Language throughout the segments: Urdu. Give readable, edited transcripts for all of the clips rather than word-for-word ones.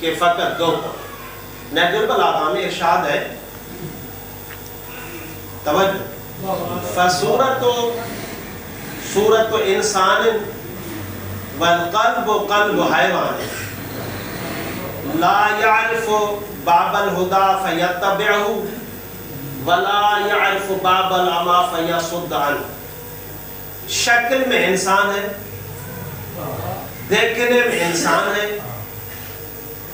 کہ فقط 2 قول. نهج البلاغہ میں ارشاد ہے توجہ فصورت انسان والقلب قلب حیوان لا يعرف باب الهدى فيتبعه ولا يعرف باب العمى فيصد عنه. شکل میں انسان ہے, دیکھنے میں انسان ہے,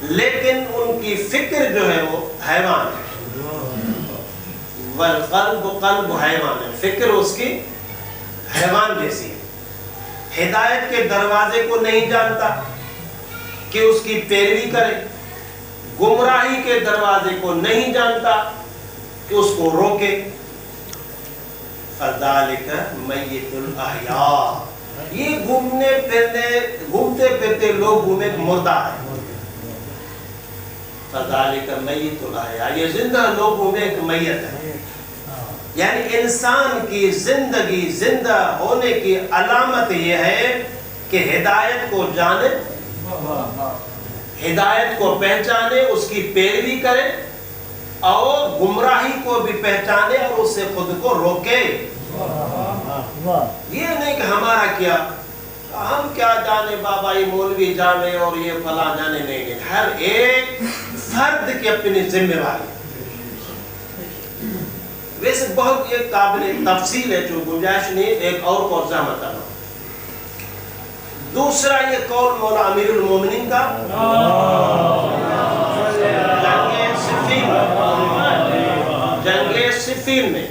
لیکن ان کی فکر جو ہے وہ حیوان ہے. والقلب قلب حیوان ہے, فکر اس کی حیوان جیسی ہے. ہدایت کے دروازے کو نہیں جانتا کہ اس کی پیروی کرے, گمراہی کے دروازے کو نہیں جانتا کہ اس کو روکے. فذالک میت الاحیاء, یہ گھومتے پھرتے لوگ گھومے مردہ ہے. فذالک میت الاحیاء, یہ زندہ لوگوں میں ایک میت ہے. یعنی انسان کی زندگی زندہ ہونے کی علامت یہ ہے کہ ہدایت کو جانے, ہدایت کو پہچانے, اس کی پیروی کرے, اور گمراہی کو بھی پہچانے اور اس سے خود کو روکے. یہ نہیں کہ ہمارا کیا, ہم کیا جانے, بابا یہ مولوی جانے اور یہ فلاں جانے, نہیں. ہر ایک فرد کی اپنی ذمہ واری. ویسے بہت یہ قابل تفصیل ہے, جو گنجائش نہیں, ایک اور قول زحمت کرنا. دوسرا یہ قول مولا امیر المومنین کا جنگ صفین میں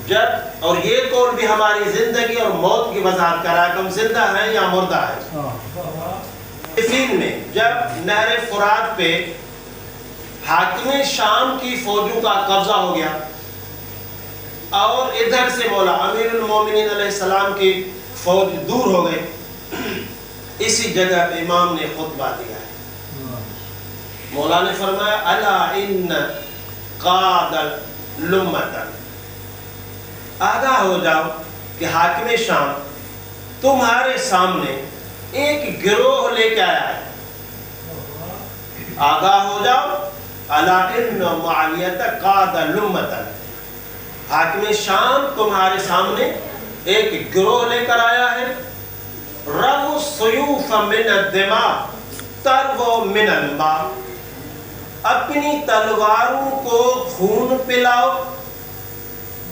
جب, اور یہ قول بھی ہماری زندگی اور موت کی وضاحت کر رہا ہے کہ ہم زندہ ہیں یا مردہ ہیں. صفین میں جب نہر فرات پہ حاکم شام کی فوجوں کا قبضہ ہو گیا اور ادھر سے مولا امیر المومنین علیہ السلام کی فوج دور ہو گئی, اسی جگہ پہ امام نے خطبہ دیا ہے. مولا نے فرمایا الا ان قاد لمتن, آگاہ ہو جاؤ کہ حاکم شام تمہارے سامنے ایک گروہ لے کے آیا ہے. آگاہ ہو جاؤ, الا ان معاویہ قاد لمتن, حاکم شام تمہارے سامنے ایک گروہ لے کر آیا ہے. رَوُ السُّيُوفَ مِنَ الدِّمَاءِ تَرْوَ مِنَ الْمَاءِ, اپنی تلواروں کو خون پلاؤ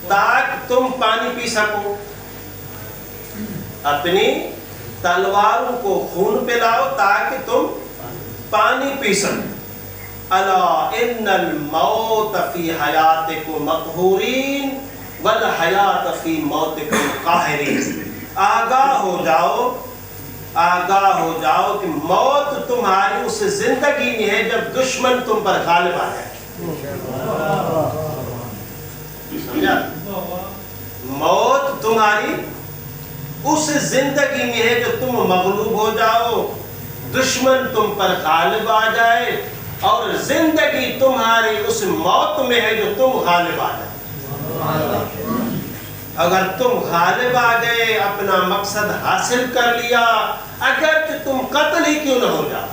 تاکہ تم پانی پی سکو. اپنی تلواروں کو خون پلاؤ تاکہ تم پانی پی سکو. الا ان الموت فی حیاتکم مقہورین والحیات فی موتکم قاہرین. آگاہ ہو جاؤ کہ موت تمہاری اس زندگی میں ہے جب دشمن تم پر غالب آ جائے. سمجھا؟ موت تمہاری اس زندگی میں ہے جو تم مغلوب ہو جاؤ, دشمن تم پر غالب آ جائے, اور زندگی تمہاری اس موت میں ہے جو تم غالب آ جائے. اگر تم غالب آ گئے, اپنا مقصد حاصل کر لیا, اگرچہ تم قتل ہی کیوں نہ ہو جاؤ,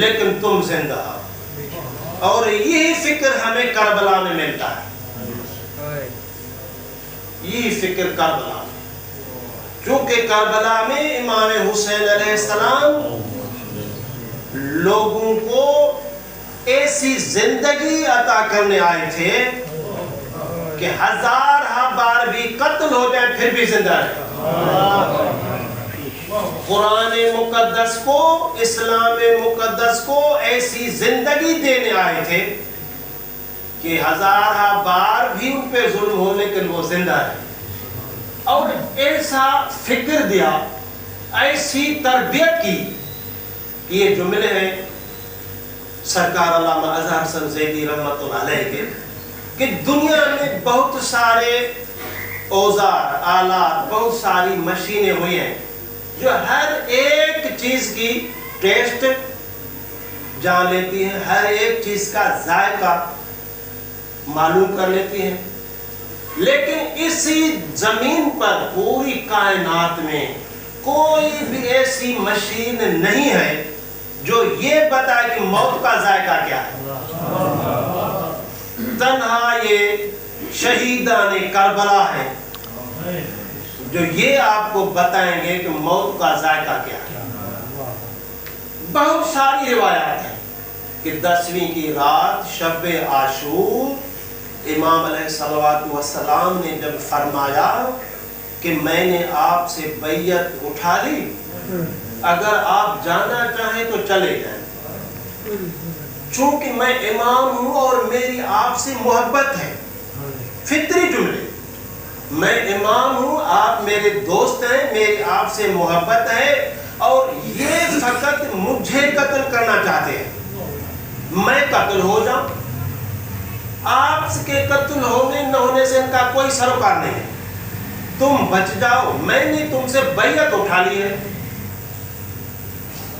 لیکن تم زندہ ہو. اور یہی فکر ہمیں کربلا میں ملتا ہے, یہی فکر کربلا میں, چونکہ کربلا میں امام حسین علیہ السلام لوگوں کو ایسی زندگی عطا کرنے آئے تھے کہ 1000 بار بھی قتل ہو جائے پھر بھی زندہ رہے. قرآن مقدس کو, اسلام مقدس کو ایسی زندگی دینے آئے تھے کہ 1000 بار بھی ان پہ ظلم ہو لیکن وہ زندہ رہے. اور ایسا فکر دیا, ایسی تربیت کی کہ یہ جملے ہیں سرکار علامہ اظہر حسن زیدی رحمۃ اللہ علیہ کے, کہ دنیا میں بہت سارے اوزار, آلات, بہت ساری مشینیں ہوئی ہیں جو ہر ایک چیز کی ٹیسٹ جان لیتی ہیں, ہر ایک چیز کا ذائقہ معلوم کر لیتی ہیں, لیکن اسی زمین پر پوری کائنات میں کوئی بھی ایسی مشین نہیں ہے جو یہ بتائے کہ موت کا ذائقہ کیا ہے. تنہا یہ شہیدان کربلا ہے جو یہ آپ کو بتائیں گے کہ موت کا ذائقہ کیا ہے. بہت ساری روایات ہیں کہ 10ویں کی رات شب عاشور امام علیہ الصلوۃ والسلام نے جب فرمایا کہ میں نے آپ سے بیعت اٹھا لی، اگر آپ جانا چاہیں تو چلے جائیں، چونکہ میں امام ہوں اور میری آپ سے محبت ہے. فطری جملے، میں امام ہوں، آپ میرے دوست ہیں، میری آپ سے محبت ہے، اور یہ فقط مجھے قتل کرنا چاہتے ہیں، میں قتل ہو جاؤں. آپ کے قتل ہونے نہ ہونے سے ان کا کوئی سروکار نہیں ہے، تم بچ جاؤ، میں نے تم سے بیعت اٹھا لی ہے.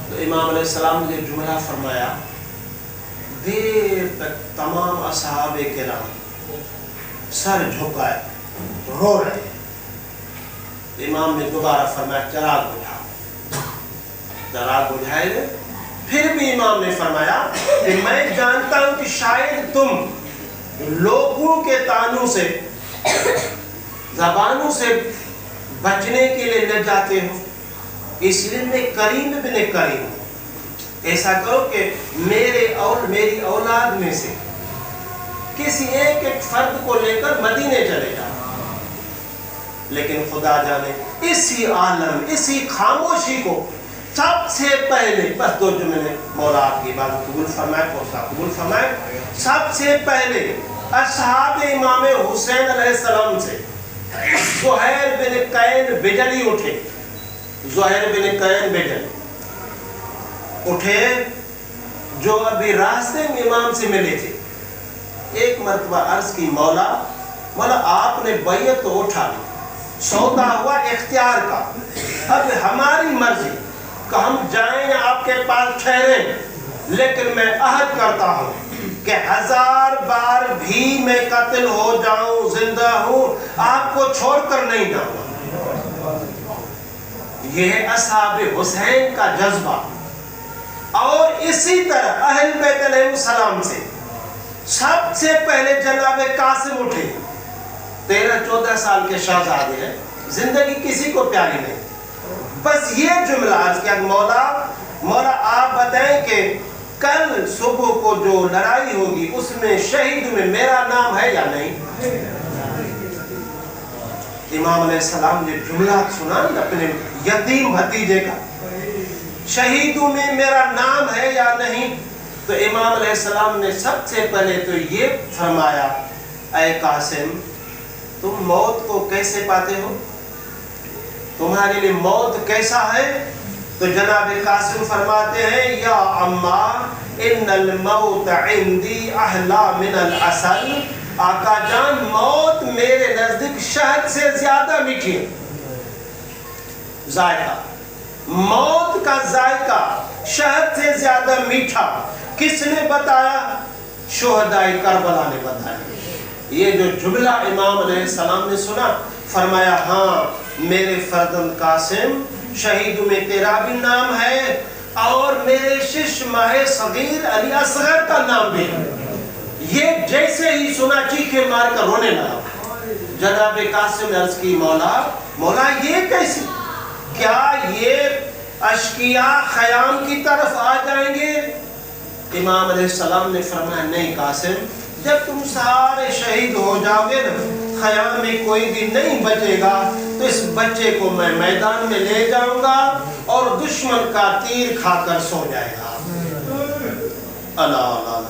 تو امام علیہ السلام نے جملہ فرمایا، دیر تک تمام اصحاب کرام سر جھکائے رو رہے. امام نے دوبارہ فرمایا چراغ بجھاؤ. چراغ بجھائے گئے. پھر بھی امام نے فرمایا کہ میں جانتا ہوں کہ شاید تم لوگوں کے طعنوں سے، زبانوں سے بچنے کے لیے نہ جاتے ہو، اس لیے میں کریم ابن کریم ہوں. ایسا کرو کہ میری اولاد میں سے کسی ایک فرد کو لے کر مدینے چلے جاؤ. لیکن خدا جانے اسی عالم، اسی خاموشی کو سب سے پہلے، بس 2 جملے، مولا آپ کی بات قبول فرمائے، قبول فرمائے. سب سے پہلے اصحاب امام حسین علیہ السلام سے زہیر بن قین بجلی اٹھے. زہیر بن قین بجلی اٹھے جو ابھی راستے میں امام سے ملے تھے. ایک مرتبہ عرض کی، مولا آپ نے بیعت تو اٹھا لی، سودا ہوا اختیار کا، اب ہماری مرضی کہ ہم جائیں آپ کے پاس ٹھہریں، لیکن میں عہد کرتا ہوں کہ 1000 بار بھی میں قتل ہو جاؤں، زندہ ہوں، آپ کو چھوڑ کر نہیں جاؤں گا. یہ ہے اصحاب حسین کا جذبہ. اور اسی طرح اہل بیت علیہ السلام سے سب سے پہلے جناب قاسم اٹھے. 13-14 سال کے شہزادے ہیں، زندگی کسی کو پیاری نہیں. بس یہ جملہ عرض کیا، مولا آپ بتائیں کہ کل صبح کو جو لڑائی ہوگی اس میں شہید میں میرا نام ہے یا نہیں. امام علیہ السلام نے جملہ سنا اپنے یتیم بھتیجے کا، شہیدوں میں میرا نام ہے یا نہیں. تو امام علیہ السلام نے سب سے پہلے تو یہ فرمایا، اے قاسم تم موت کو کیسے پاتے ہو، تمہارے لیے موت کیسا ہے. تو جناب قاسم فرماتے ہیں، یا اما ان الموت عندی احلا من العسل. آقا جان موت میرے نزدیک شہد سے زیادہ میٹھی ہے. ذائقہ، موت کا ذائقہ شہد سے زیادہ میٹھا. کس نے بتایا؟ شہدائے کربلا نے بتایا. یہ جو جملہ امام علیہ السلام نے سنا، فرمایا ہاں میرے فرزند قاسم، شہیدوں میں تیرا بھی نام ہے اور میرے شش ماہ صغیر علی اصغر کا نام بھی ہے. یہ جیسے ہی سنا چیخے مار کر رونے لگا. جناب قاسم نے عرض کی، مولا یہ کیسے، کیا یہ اشقیاء خیام کی طرف آ جائیں گے؟ امام علیہ السلام نے فرمایا نہیں قاسم، جب تم سارے شہید ہو جاؤ گے نا، خیام میں کوئی بھی نہیں بچے گا، تو اس بچے کو میں میدان میں لے جاؤں گا اور دشمن کا تیر کھا کر سو جائے گا. اللہ اللہ